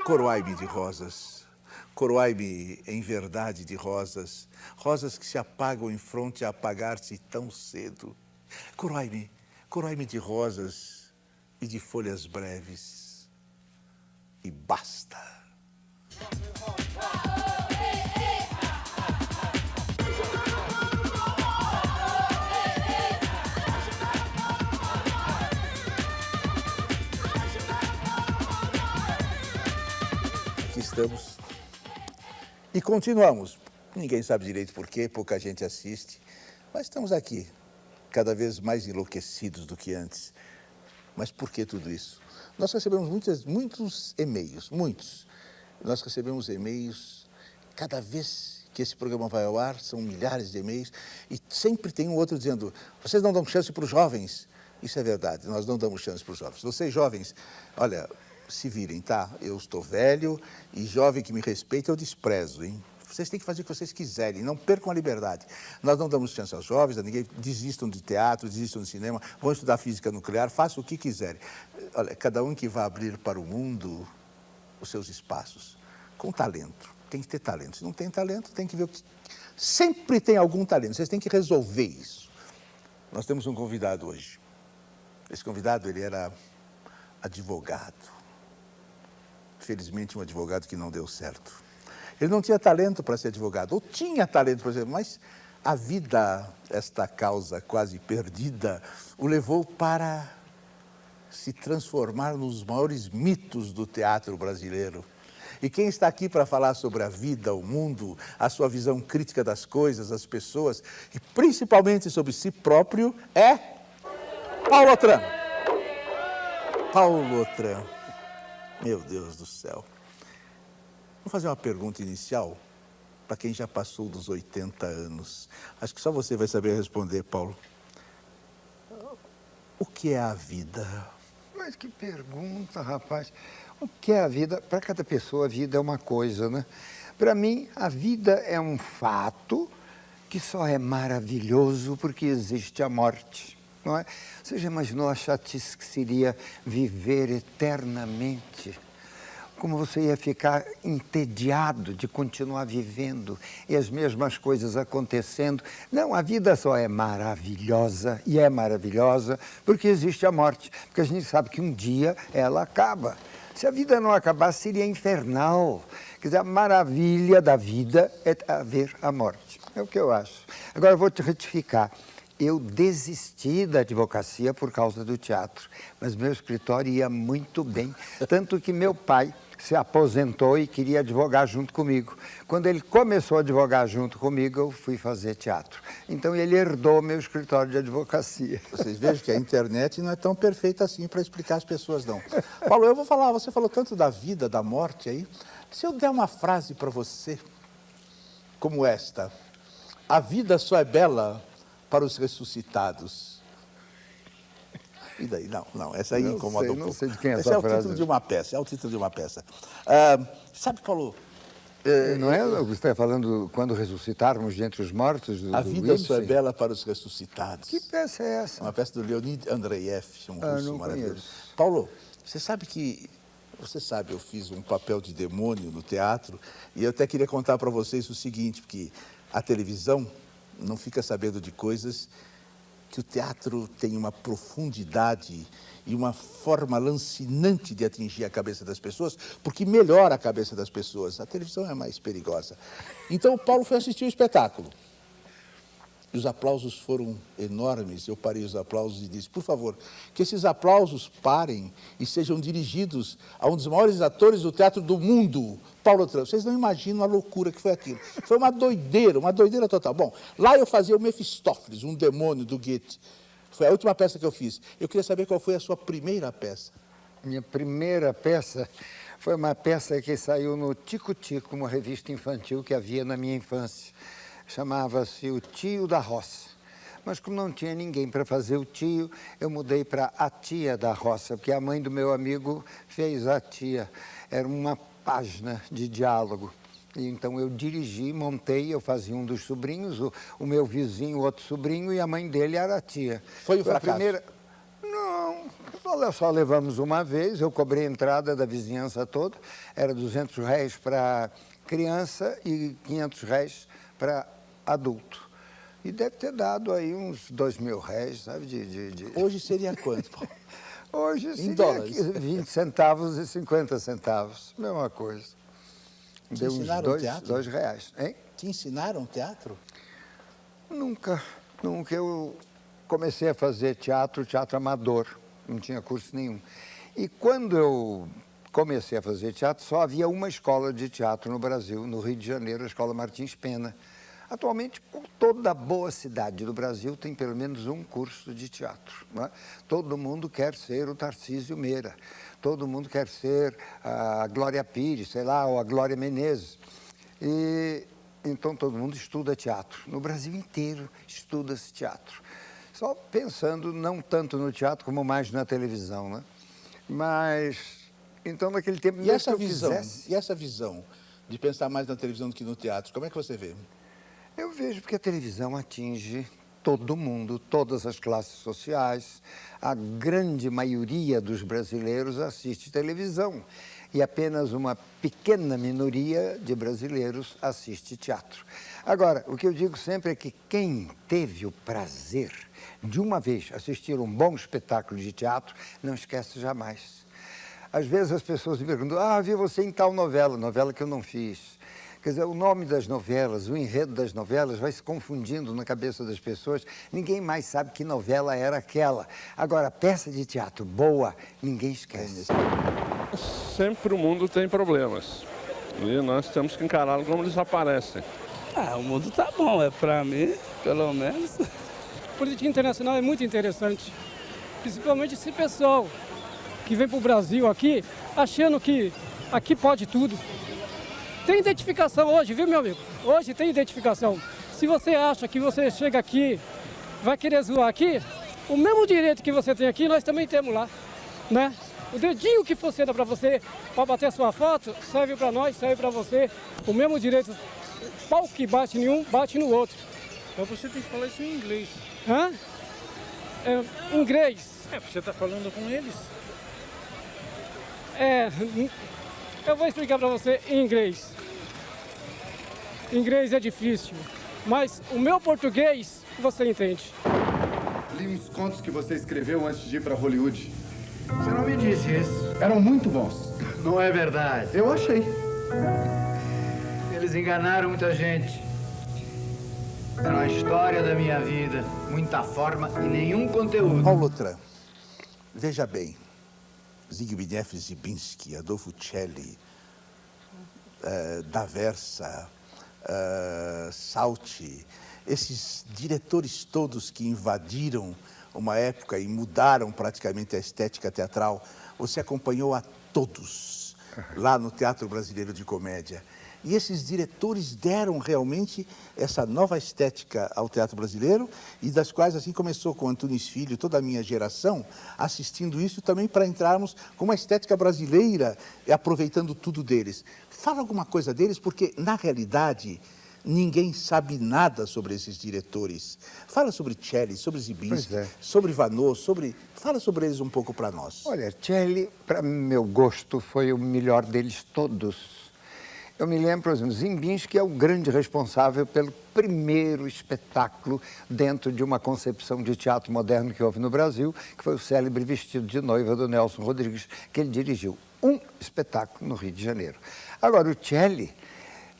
Coroai-me de rosas, coroai-me em verdade de rosas, rosas que se apagam em fronte a apagar-se tão cedo. Coroai-me, coroai-me de rosas e de folhas breves. E basta. Aqui estamos. E continuamos. Ninguém sabe direito por quê, pouca gente assiste. Mas estamos aqui, cada vez mais enlouquecidos do que antes. Mas por que tudo isso? Nós recebemos muitos e-mails, muitos. Nós recebemos e-mails, cada vez que esse programa vai ao ar, são milhares de e-mails, e sempre tem um outro dizendo, vocês não dão chance para os jovens. Isso é verdade, nós não damos chance para os jovens. Vocês jovens, olha, se virem, tá? Eu estou velho e jovem que me respeita eu desprezo, hein? Vocês têm que fazer o que vocês quiserem, não percam a liberdade. Nós não damos chance aos jovens, a ninguém. Desistam de teatro, desistam de cinema, vão estudar física nuclear, façam o que quiserem. Olha, cada um que vai abrir para o mundo os seus espaços, com talento. Tem que ter talento. Se não tem talento, tem que ver o que... Sempre tem algum talento, vocês têm que resolver isso. Nós temos um convidado hoje. Esse convidado, ele era advogado. Felizmente, um advogado que não deu certo. Ele não tinha talento para ser advogado, ou tinha talento, por exemplo, mas a vida, esta causa quase perdida, o levou para se transformar nos maiores mitos do teatro brasileiro. E quem está aqui para falar sobre a vida, o mundo, a sua visão crítica das coisas, das pessoas, e principalmente sobre si próprio, é Paulo Otran. Paulo Otran. Meu Deus do céu. Vou fazer uma pergunta inicial para quem já passou dos 80 anos. Acho que só você vai saber responder, Paulo. O que é a vida? Mas que pergunta, rapaz. O que é a vida? Para cada pessoa, a vida é uma coisa, né? Para mim, a vida é um fato que só é maravilhoso porque existe a morte, não é? Você já imaginou a chatice que seria viver eternamente? Como você ia ficar entediado de continuar vivendo e as mesmas coisas acontecendo. Não, a vida só é maravilhosa, e é maravilhosa porque existe a morte. Porque a gente sabe que um dia ela acaba. Se a vida não acabasse, seria infernal. Quer dizer, a maravilha da vida é haver a morte. É o que eu acho. Agora, eu vou te retificar. Eu desisti da advocacia por causa do teatro, mas meu escritório ia muito bem, tanto que meu pai se aposentou e queria advogar junto comigo. Quando ele começou a advogar junto comigo, eu fui fazer teatro. Então ele herdou meu escritório de advocacia. Vocês vejam que a internet não é tão perfeita assim para explicar as pessoas, não. Paulo, eu vou falar, você falou tanto da vida, da morte aí. Se eu der uma frase para você, como esta, a vida só é bela para os ressuscitados. E daí? Não, essa aí incomoda um pouco. Não sei de quem é essa Esse é o frase. título de uma peça, é o título de uma peça. Sabe, Paulo... Não é o que você está falando quando ressuscitarmos de entre os mortos? A vida só é bela para os ressuscitados. Que peça é essa? Uma peça do Leonid Andreev, um russo maravilhoso. Conheço. Paulo, você sabe que... Você sabe, eu fiz um papel de demônio no teatro e eu até queria contar para vocês o seguinte, porque a televisão não fica sabendo de coisas que o teatro tem uma profundidade e uma forma lancinante de atingir a cabeça das pessoas, porque melhora a cabeça das pessoas. A televisão é mais perigosa. Então, o Paulo foi assistir o espetáculo. E os aplausos foram enormes. Eu parei os aplausos e disse, por favor, que esses aplausos parem e sejam dirigidos a um dos maiores atores do teatro do mundo, Paulo Otran. Vocês não imaginam a loucura que foi aquilo. Foi uma doideira total. Bom, lá eu fazia o Mefistófeles, um demônio do Goethe. Foi a última peça que eu fiz. Eu queria saber qual foi a sua primeira peça. Minha primeira peça foi uma peça que saiu no Tico Tico, uma revista infantil que havia na minha infância. Chamava-se O Tio da Roça. Mas como não tinha ninguém para fazer o tio, eu mudei para A Tia da Roça, porque a mãe do meu amigo fez a tia. Era uma página de diálogo. E então eu dirigi, montei, eu fazia um dos sobrinhos, o meu vizinho, outro sobrinho, e a mãe dele era a tia. Foi um fracasso? Não, Só levamos uma vez, eu cobrei a entrada da vizinhança toda, era R$ 200 para criança e R$ 500 para adulto. E deve ter dado aí uns R$ 2.000, sabe? Hoje seria quanto, Paulo? Hoje Em seria dólares? 20 centavos e 50 centavos, mesma coisa. Te Deu uns ensinaram teatro? R$ 2, hein? Te ensinaram teatro? Nunca. Eu comecei a fazer teatro amador, não tinha curso nenhum. E quando eu comecei a fazer teatro, só havia uma escola de teatro no Brasil, no Rio de Janeiro, a Escola Martins Pena. Atualmente, toda boa cidade do Brasil tem pelo menos um curso de teatro. Não é? Todo mundo quer ser o Tarcísio Meira, todo mundo quer ser a Glória Pires, sei lá, ou a Glória Menezes. E então todo mundo estuda teatro. No Brasil inteiro estuda-se teatro. Só pensando não tanto no teatro como mais na televisão, né? Mas, então naquele tempo... E essa visão de pensar mais na televisão do que no teatro, como é que você vê? Eu vejo porque a televisão atinge todo mundo, todas as classes sociais. A grande maioria dos brasileiros assiste televisão e apenas uma pequena minoria de brasileiros assiste teatro. Agora, o que eu digo sempre é que quem teve o prazer de uma vez assistir um bom espetáculo de teatro, não esquece jamais. Às vezes as pessoas me perguntam, vi você em tal novela que eu não fiz. Quer dizer, o nome das novelas, o enredo das novelas vai se confundindo na cabeça das pessoas. Ninguém mais sabe que novela era aquela. Agora, peça de teatro boa, ninguém esquece. Sempre o mundo tem problemas. E nós temos que encará-los como eles aparecem. O mundo tá bom, para mim, pelo menos. Política internacional é muito interessante. Principalmente esse pessoal que vem para o Brasil aqui, achando que aqui pode tudo. Tem identificação hoje, viu, meu amigo? Hoje tem identificação. Se você acha que você chega aqui, vai querer zoar aqui, o mesmo direito que você tem aqui, nós também temos lá, né? O dedinho que você dá para você, para bater a sua foto, serve para nós, serve para você. O mesmo direito, pau que bate em um, bate no outro. Mas você tem que falar isso em inglês. Hã? Inglês. Você está falando com eles. Eu vou explicar para você em inglês. Inglês é difícil, mas o meu português você entende. Li uns contos que você escreveu antes de ir para Hollywood. Você não me disse isso. Eram muito bons. Não é verdade. Eu achei. Eles enganaram muita gente. Era a história da minha vida. Muita forma e nenhum conteúdo. Paulo Otran, veja bem. Zbigniew Zibiński, Adolfo Celli, D'Aversa, Salti, esses diretores todos que invadiram uma época e mudaram praticamente a estética teatral, você acompanhou a todos lá no Teatro Brasileiro de Comédia. E esses diretores deram realmente essa nova estética ao teatro brasileiro e das quais assim começou com Antunes Filho, toda a minha geração, assistindo isso também para entrarmos com uma estética brasileira e aproveitando tudo deles. Fala alguma coisa deles, porque na realidade ninguém sabe nada sobre esses diretores. Fala sobre Celli, sobre Zibiński, sobre Vanneau, fala sobre eles um pouco para nós. Olha, Celli, para meu gosto, foi o melhor deles todos. Eu me lembro, por exemplo, Zibiński é o grande responsável pelo primeiro espetáculo dentro de uma concepção de teatro moderno que houve no Brasil, que foi o célebre Vestido de Noiva do Nelson Rodrigues, que ele dirigiu um espetáculo no Rio de Janeiro. Agora, o Celli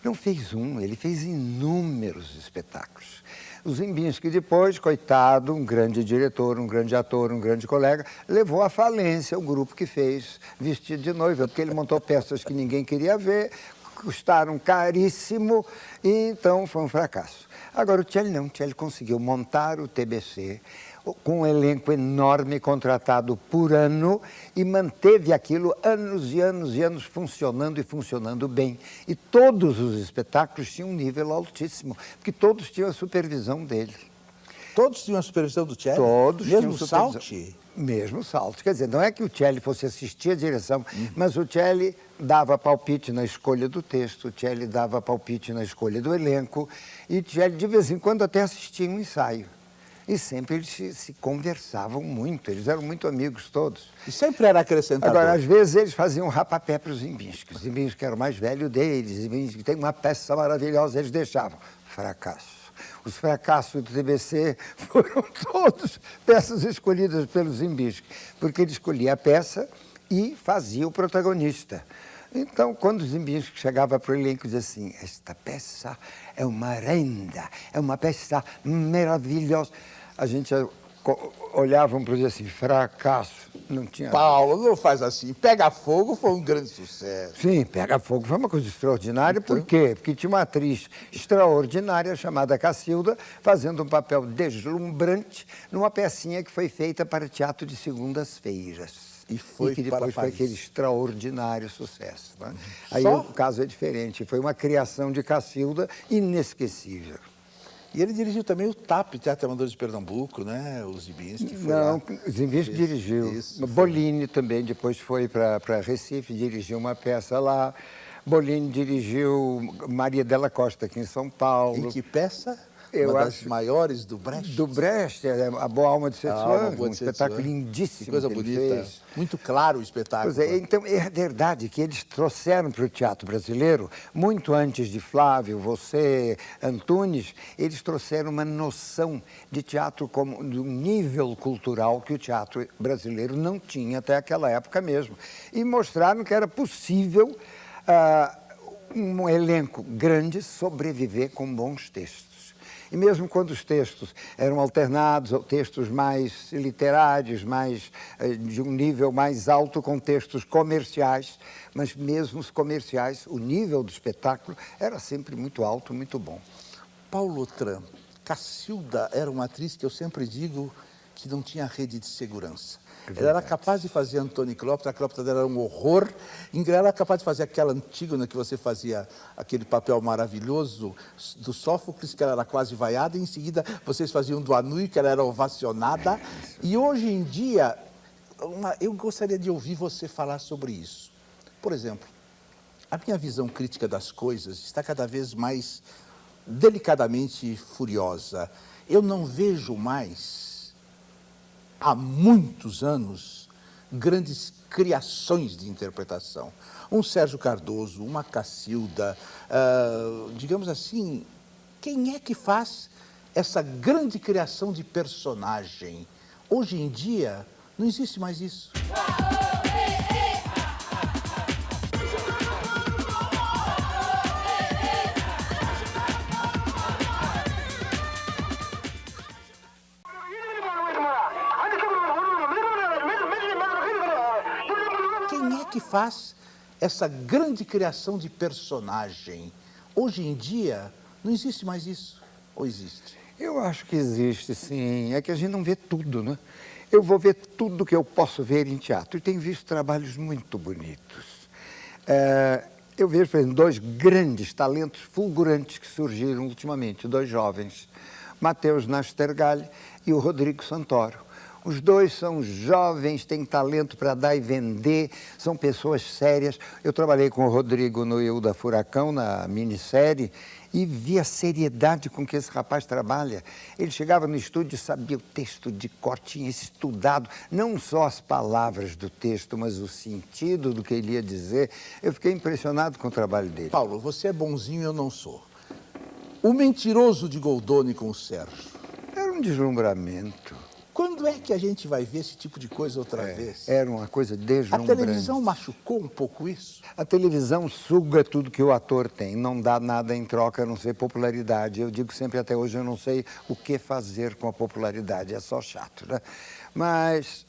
não fez um, ele fez inúmeros espetáculos. O Zibiński depois, coitado, um grande diretor, um grande ator, um grande colega, levou à falência o grupo que fez Vestido de Noiva, porque ele montou peças que ninguém queria ver, custaram caríssimo e então foi um fracasso. Agora o Celli não, o Celli conseguiu montar o TBC com um elenco enorme contratado por ano e manteve aquilo anos e anos e anos funcionando e funcionando bem. E todos os espetáculos tinham um nível altíssimo, porque todos tinham a supervisão dele. Todos tinham a supervisão do Celli? Todos mesmo tinham Salti? Mesmo Salti. Quer dizer, não é que o Celli fosse assistir a direção, mas o Celli dava palpite na escolha do texto, o Celli dava palpite na escolha do elenco, e o Celli, de vez em quando, até assistia um ensaio. E sempre eles se conversavam muito, eles eram muito amigos todos. E sempre era acrescentador. Agora, às vezes, eles faziam rapapé para os Zimbinski. Os Zimbinski era o mais velho deles, Zimbinski tem uma peça maravilhosa, eles deixavam. Fracasso. Os fracassos do TBC foram todos peças escolhidas pelo Zimbinski, porque ele escolhia a peça e fazia o protagonista. Então, quando o Zimbinski chegava para o elenco e dizia assim, esta peça é uma renda, é uma peça maravilhosa, a gente olhava para ele assim, fracasso, não tinha... Paulo, não faz assim. Pega Fogo foi um grande sucesso. Sim, Pega Fogo foi uma coisa extraordinária. Por quê? Porque tinha uma atriz extraordinária chamada Cacilda, fazendo um papel deslumbrante numa pecinha que foi feita para teatro de segundas-feiras. E foi que para depois foi Paris. aquele extraordinário sucesso. Né? Aí Só? o caso é diferente. Foi uma criação de Cacilda inesquecível. E ele dirigiu também o TAP, Teatro Amador de Pernambuco, né? O Zimbinski foi Não, lá. Zimbinski Fez dirigiu. isso, Bolini também depois foi para Recife, dirigiu uma peça lá. Bolini dirigiu Maria Della Costa aqui em São Paulo. Em que peça? Eu Uma das acho- maiores do Brecht. Do Brecht, A Boa Alma de Ah, Uma Setsuan, Boa um de espetáculo Setsuan. lindíssimo Que coisa que ele bonita. fez. Muito claro o espetáculo. Pois é, então é verdade que eles trouxeram para o teatro brasileiro, muito antes de Flávio, você, Antunes, eles trouxeram uma noção de teatro como de um nível cultural que o teatro brasileiro não tinha até aquela época mesmo. E mostraram que era possível um elenco grande sobreviver com bons textos. E mesmo quando os textos eram alternados, ou textos mais literários, de um nível mais alto, com textos comerciais, mas mesmo os comerciais, o nível do espetáculo era sempre muito alto, muito bom. Paulo Otran, Cacilda era uma atriz que eu sempre digo que não tinha rede de segurança. Ela era capaz de fazer Antônio Cleópatra, a Cleópatra dela era um horror. Ela era capaz de fazer aquela Antígona que você fazia, aquele papel maravilhoso do Sófocles, que ela era quase vaiada, e em seguida vocês faziam do Anui, que ela era ovacionada. E hoje em dia, eu gostaria de ouvir você falar sobre isso. Por exemplo, a minha visão crítica das coisas está cada vez mais delicadamente furiosa. Eu não vejo mais, há muitos anos, grandes criações de interpretação. Um Sérgio Cardoso, uma Cacilda, digamos assim, quem é que faz essa grande criação de personagem? Hoje em dia, não existe mais isso. Quem é que faz essa grande criação de personagem? Hoje em dia, não existe mais isso. Ou existe? Eu acho que existe, sim. É que a gente não vê tudo, né? Eu vou ver tudo que eu posso ver em teatro. E tenho visto trabalhos muito bonitos. Eu vejo, por exemplo, dois grandes talentos fulgurantes que surgiram ultimamente, dois jovens, Matheus Nastergalli e o Rodrigo Santoro. Os dois são jovens, têm talento para dar e vender, são pessoas sérias. Eu trabalhei com o Rodrigo no Hilda Furacão, na minissérie, e vi a seriedade com que esse rapaz trabalha. Ele chegava no estúdio e sabia o texto de cor, tinha estudado, não só as palavras do texto, mas o sentido do que ele ia dizer. Eu fiquei impressionado com o trabalho dele. Paulo, você é bonzinho e eu não sou. O Mentiroso de Goldoni com o Sérgio. Era um deslumbramento. Quando é que a gente vai ver esse tipo de coisa outra vez? Era uma coisa A deslumbrante. televisão machucou um pouco isso? A televisão suga tudo que o ator tem, não dá nada em troca a não ser popularidade. Eu digo sempre, até hoje, eu não sei o que fazer com a popularidade, é só chato, né? Mas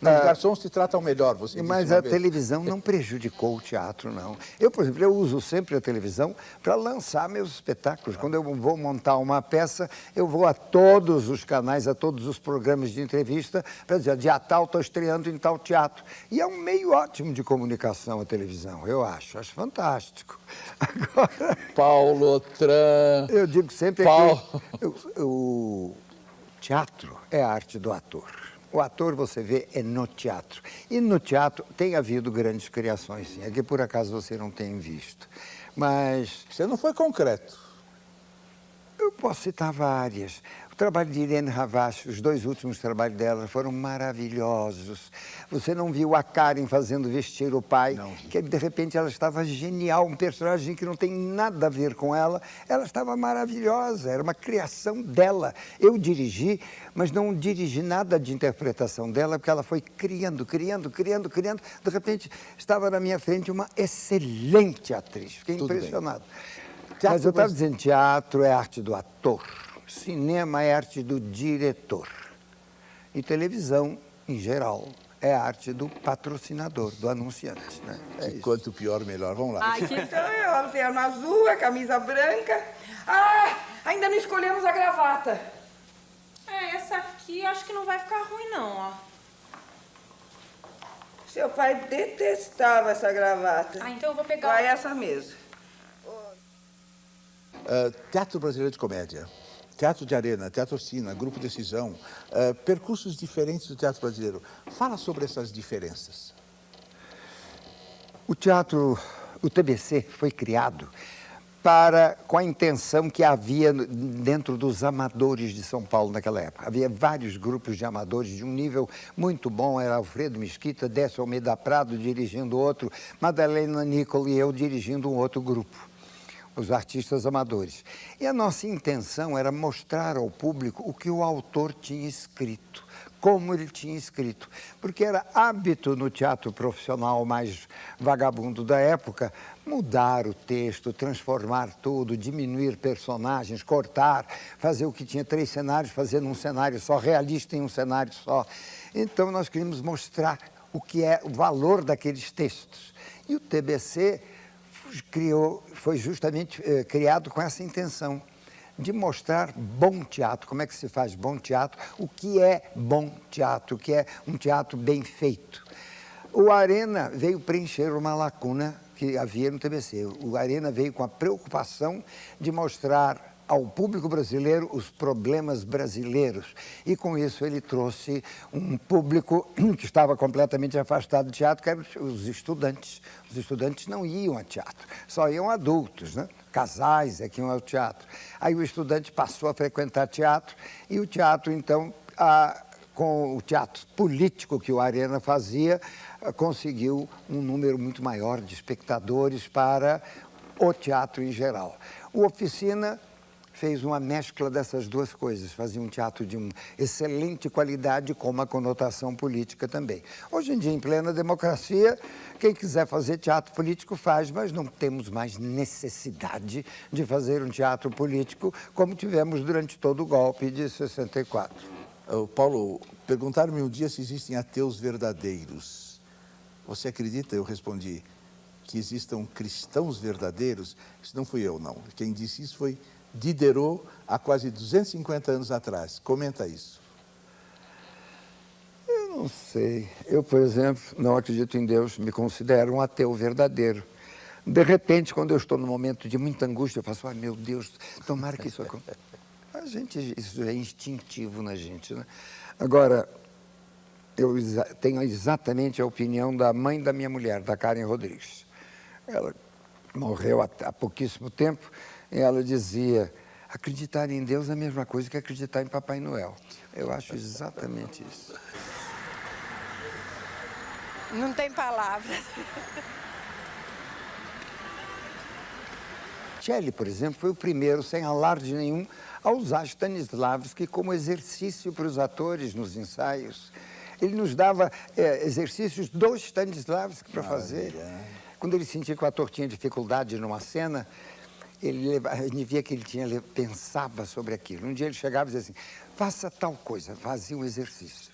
Os garçons se tratam melhor, você disse Mas uma a vez. televisão não prejudicou o teatro, não. Eu, por exemplo, eu uso sempre a televisão para lançar meus espetáculos. Quando eu vou montar uma peça, eu vou a todos os canais, a todos os programas de entrevista, para dizer, dia tal, estou estreando em tal teatro. E é um meio ótimo de comunicação a televisão, eu acho fantástico. Agora, Paulo Otran. eu digo sempre Paulo. que o teatro é a arte do ator. O ator, você vê, é no teatro. E no teatro tem havido grandes criações, sim. É que por acaso você não tem visto. Mas Você não foi concreto. eu posso citar várias. O trabalho de Irene Ravache, os 2 últimos trabalhos dela foram maravilhosos. Você não viu a Karen fazendo Vestir o Pai, Não. que de repente ela estava genial, um personagem que não tem nada a ver com ela estava maravilhosa, era uma criação dela. Eu dirigi, mas não dirigi nada de interpretação dela, porque ela foi criando. De repente, estava na minha frente uma excelente atriz. Fiquei Tudo bem. impressionado. Teatro Mas eu estava brasileiro. dizendo, teatro é arte do ator, cinema é arte do diretor. E televisão, em geral, é arte do patrocinador, do anunciante. Né? É Que isso. quanto pior, melhor. Vamos lá. Ai, que então eu terno azul, a camisa branca. Ah, ainda não escolhemos a gravata. É, essa aqui acho que não vai ficar ruim, não, ó. Seu pai detestava essa gravata. Ah, então eu vou pegar... Vai essa mesmo. Teatro Brasileiro de Comédia, Teatro de Arena, Teatro Oficina, Grupo Decisão, percursos diferentes do teatro brasileiro. Fala sobre essas diferenças. O teatro, o TBC foi criado com a intenção que havia dentro dos amadores de São Paulo naquela época. Havia vários grupos de amadores de um nível muito bom, era Alfredo Mesquita, Décio Almeida Prado dirigindo outro, Madalena Nicol e eu dirigindo um outro grupo, os artistas amadores. E a nossa intenção era mostrar ao público o que o autor tinha escrito, como ele tinha escrito, porque era hábito no teatro profissional mais vagabundo da época mudar o texto, transformar tudo, diminuir personagens, cortar, fazer o que tinha 3 cenários, fazer num cenário só, realista em um cenário só. Então nós queríamos mostrar o que é o valor daqueles textos. E o TBC foi justamente criado com essa intenção de mostrar bom teatro, como é que se faz bom teatro, o que é bom teatro, o que é um teatro bem feito. O Arena veio preencher uma lacuna que havia no TBC. O Arena veio com a preocupação de mostrar ao público brasileiro os problemas brasileiros. E com isso ele trouxe um público que estava completamente afastado do teatro, que eram os estudantes. Os estudantes não iam a teatro, só iam adultos, né? Casais é que iam ao teatro. Aí o estudante passou a frequentar teatro e o teatro, então, com o teatro político que o Arena fazia, conseguiu um número muito maior de espectadores para o teatro em geral. O Oficina fez uma mescla dessas duas coisas, fazia um teatro de uma excelente qualidade com uma conotação política também. Hoje em dia, em plena democracia, quem quiser fazer teatro político faz, mas não temos mais necessidade de fazer um teatro político como tivemos durante todo o golpe de 64. Paulo, perguntaram-me um dia se existem ateus verdadeiros. Você acredita? Eu respondi que existam cristãos verdadeiros. Isso não fui eu, não. Quem disse isso foi Diderot, há quase 250 anos atrás. Comenta isso. Eu não sei. Eu, por exemplo, não acredito em Deus, me considero um ateu verdadeiro. De repente, quando eu estou num momento de muita angústia, eu faço, ai meu Deus, tomara que isso aconteça. Isso é instintivo na gente, né? Agora, eu tenho exatamente a opinião da mãe da minha mulher, da Karen Rodrigues. Ela morreu há pouquíssimo tempo e ela dizia, acreditar em Deus é a mesma coisa que acreditar em Papai Noel. Eu acho exatamente isso. Não tem palavras. Shelley, por exemplo, foi o primeiro, sem alarde nenhum, a usar Stanislavski como exercício para os atores nos ensaios. Ele nos dava exercícios do Stanislavski para fazer. Quando ele sentia que o ator tinha dificuldade numa cena, a gente via que ele pensava sobre aquilo. Um dia ele chegava e dizia assim, faça tal coisa, fazia um exercício.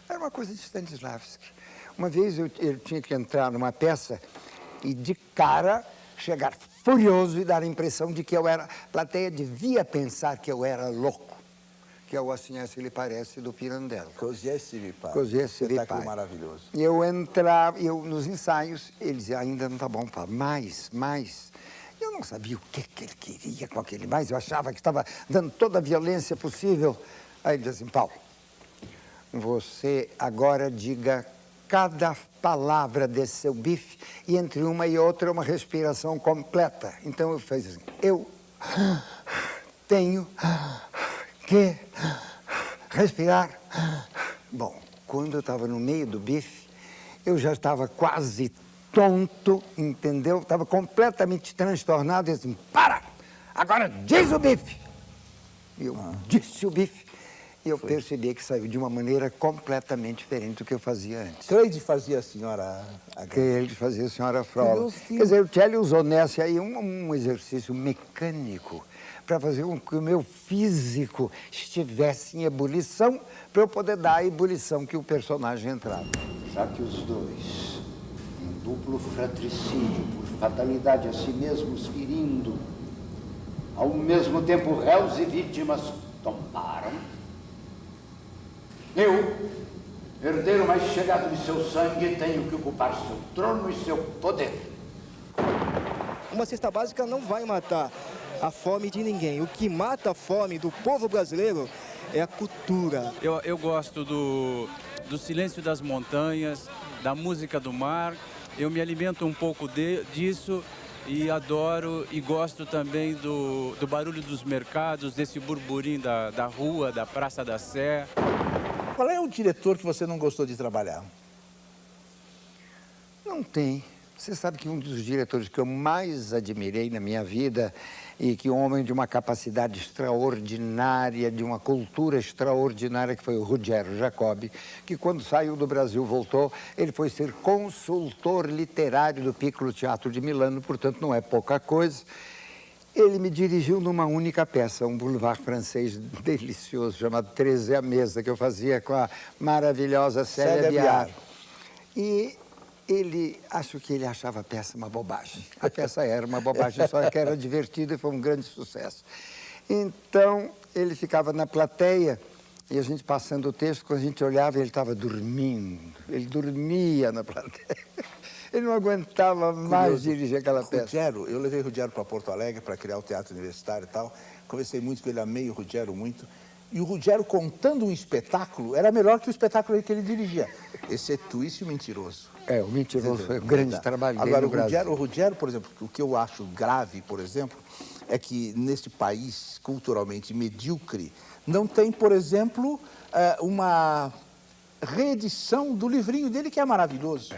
Era uma coisa de Stanislavski. Uma vez eu tinha que entrar numa peça e de cara chegar furioso e dar a impressão de que eu era... A plateia devia pensar que eu era louco, que é o Assim é Se Lhe Parece do Pirandello. Così è se vi pare. Così è se vi Espetáculo pare. maravilhoso. E eu entrava, nos ensaios, ele dizia, ainda não está bom, Paulo, mais. Eu não sabia o que ele queria com aquele mais, eu achava que estava dando toda a violência possível. Aí ele dizia assim, Paulo, você agora diga cada palavra desse seu bife e entre uma e outra uma respiração completa. Então eu fiz assim, eu tenho quê? Respirar. Bom, quando eu estava no meio do bife, eu já estava quase tonto, entendeu? Estava completamente transtornado e assim, para! Agora diz o bife! E eu disse o bife e eu percebi que saiu de uma maneira completamente diferente do que eu fazia antes. Cleide fazia a senhora... Cleide fazia a senhora Frola. Quer dizer, o Tchelle usou nessa aí um exercício mecânico para fazer com que o meu físico estivesse em ebulição para eu poder dar a ebulição que o personagem entrava. Já que os dois, em duplo fratricídio, por fatalidade a si mesmos ferindo, ao mesmo tempo réus e vítimas tombaram, eu, herdeiro mais chegado de seu sangue, tenho que ocupar seu trono e seu poder. Uma cesta básica não vai matar a fome de ninguém. O que mata a fome do povo brasileiro é a cultura. Eu gosto do silêncio das montanhas, da música do mar. Eu me alimento um pouco disso e adoro e gosto também do barulho dos mercados, desse burburinho da rua, da Praça da Sé. Qual é o diretor que você não gostou de trabalhar? Não tem. Você sabe que um dos diretores que eu mais admirei na minha vida e que um homem de uma capacidade extraordinária, de uma cultura extraordinária, que foi o Ruggero Jacobi, que quando saiu do Brasil voltou, ele foi ser consultor literário do Piccolo Teatro de Milano, portanto não é pouca coisa. Ele me dirigiu numa única peça, um boulevard francês delicioso, chamado 13 à Mesa, que eu fazia com a maravilhosa Célia Biar. E acho que ele achava a peça uma bobagem. A peça era uma bobagem, só que era divertida e foi um grande sucesso. Então, ele ficava na plateia e a gente passando o texto, quando a gente olhava, ele estava dormindo. Ele dormia na plateia. Ele não aguentava mais dirigir aquela peça. Ruggero, eu levei o Ruggero para Porto Alegre para criar o Teatro Universitário e tal. Conversei muito com ele, amei o Ruggero muito. E o Ruggero contando um espetáculo era melhor que o espetáculo que ele dirigia. Exceto isso e o Mentiroso. O Mentiroso foi um grande trabalho dele Agora, no Brasil. O Ruggero, por exemplo, o que eu acho grave, por exemplo, é que neste país culturalmente medíocre não tem, por exemplo, uma reedição do livrinho dele que é maravilhoso.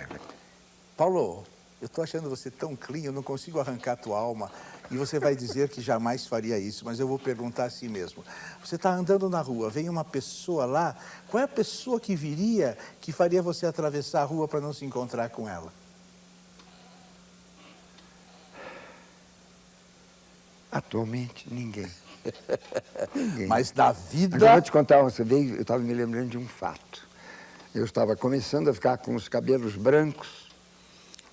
Paulo, eu estou achando você tão clean, eu não consigo arrancar a tua alma. E você vai dizer que jamais faria isso, mas eu vou perguntar a si mesmo. Você está andando na rua, vem uma pessoa lá, qual é a pessoa que viria que faria você atravessar a rua para não se encontrar com ela? Atualmente, ninguém. Ninguém. Mas na vida... Agora, eu vou te contar, você veio, eu estava me lembrando de um fato. Eu estava começando a ficar com os cabelos brancos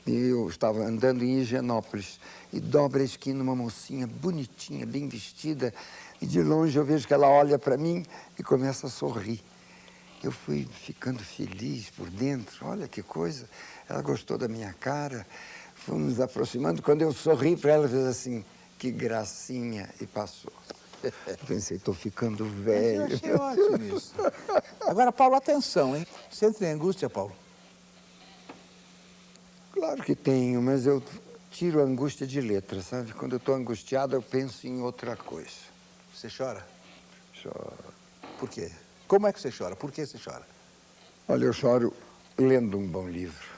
e eu estava andando em Higienópolis e dobra a esquina uma mocinha bonitinha, bem vestida, e de longe eu vejo que ela olha para mim e começa a sorrir. Eu fui ficando feliz por dentro, olha que coisa, ela gostou da minha cara, fomos nos aproximando, quando eu sorri para ela, fez assim, que gracinha, e passou. Eu pensei, estou ficando velho. Mas eu achei ótimo isso. Agora, Paulo, atenção, hein? Você entra em angústia, Paulo? Claro que tenho, mas eu tiro a angústia de letra, sabe? Quando eu estou angustiado, eu penso em outra coisa. Você chora? Choro. Por quê? Como é que você chora? Por que você chora? Olha, eu choro lendo um bom livro.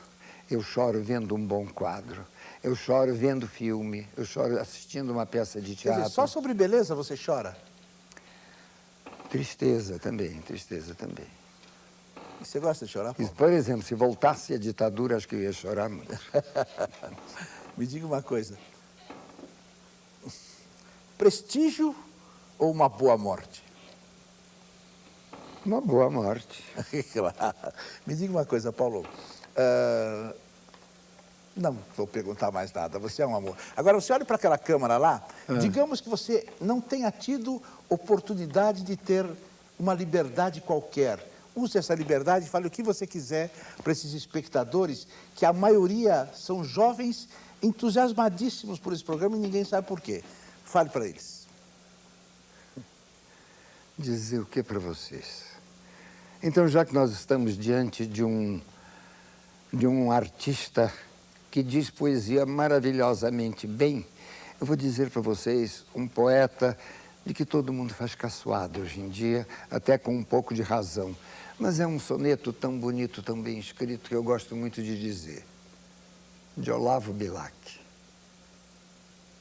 Eu choro vendo um bom quadro. Eu choro vendo filme. Eu choro assistindo uma peça de teatro. Quer dizer, só sobre beleza você chora? Tristeza também, tristeza também. E você gosta de chorar, Paulo? Por exemplo, se voltasse a ditadura, acho que eu ia chorar muito. Me diga uma coisa. Prestígio ou uma boa morte? Uma boa morte. Me diga uma coisa, Paulo. Não vou perguntar mais nada, você é um amor. Agora, você olha para aquela câmara lá, digamos que você não tenha tido oportunidade de ter uma liberdade qualquer. Use essa liberdade e fale o que você quiser para esses espectadores, que a maioria são jovens entusiasmadíssimos por esse programa e ninguém sabe por quê. Fale para eles. Dizer o que para vocês? Então, já que nós estamos diante de um artista que diz poesia maravilhosamente bem, eu vou dizer para vocês, um poeta de que todo mundo faz caçoada hoje em dia, até com um pouco de razão. Mas é um soneto tão bonito, tão bem escrito, que eu gosto muito de dizer. De Olavo Bilac.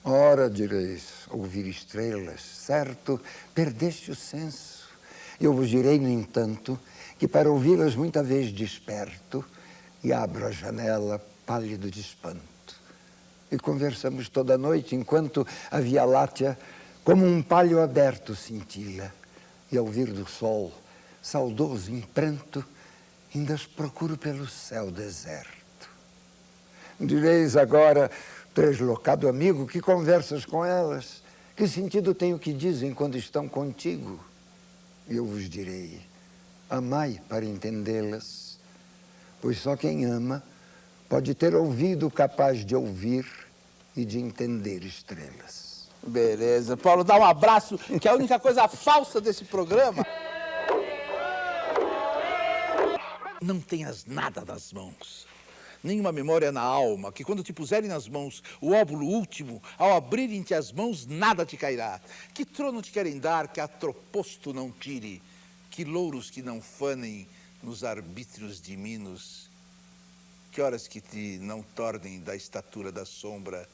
Ora, direis, ouvir estrelas, certo, perdeste o senso. Eu vos direi, no entanto, que para ouvi-las muita vez desperto e abro a janela pálido de espanto. E conversamos toda noite, enquanto a Via Láctea, como um palho aberto, cintila. E ao vir do sol, saudoso em pranto, ainda as procuro pelo céu deserto. Direis agora, deslocado amigo, que conversas com elas? Que sentido tem o que dizem quando estão contigo? E eu vos direi, amai para entendê-las, pois só quem ama pode ter ouvido capaz de ouvir e de entender estrelas. Beleza. Paulo, dá um abraço, que é a única coisa falsa desse programa. Não tenhas nada nas mãos, nenhuma memória na alma, que quando te puserem nas mãos o óbulo último, ao abrirem-te as mãos, nada te cairá. Que trono te querem dar, que atroposto não tire, que louros que não fanem nos arbítrios de Minos, que horas que te não tornem da estatura da sombra.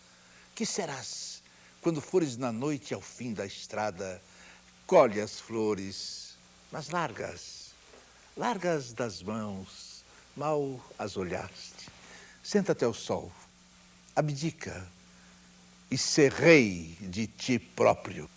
Que serás quando fores na noite ao fim da estrada? Colhe as flores, mas largas das mãos, mal as olhaste. Senta-te ao sol, abdica e ser rei de ti próprio.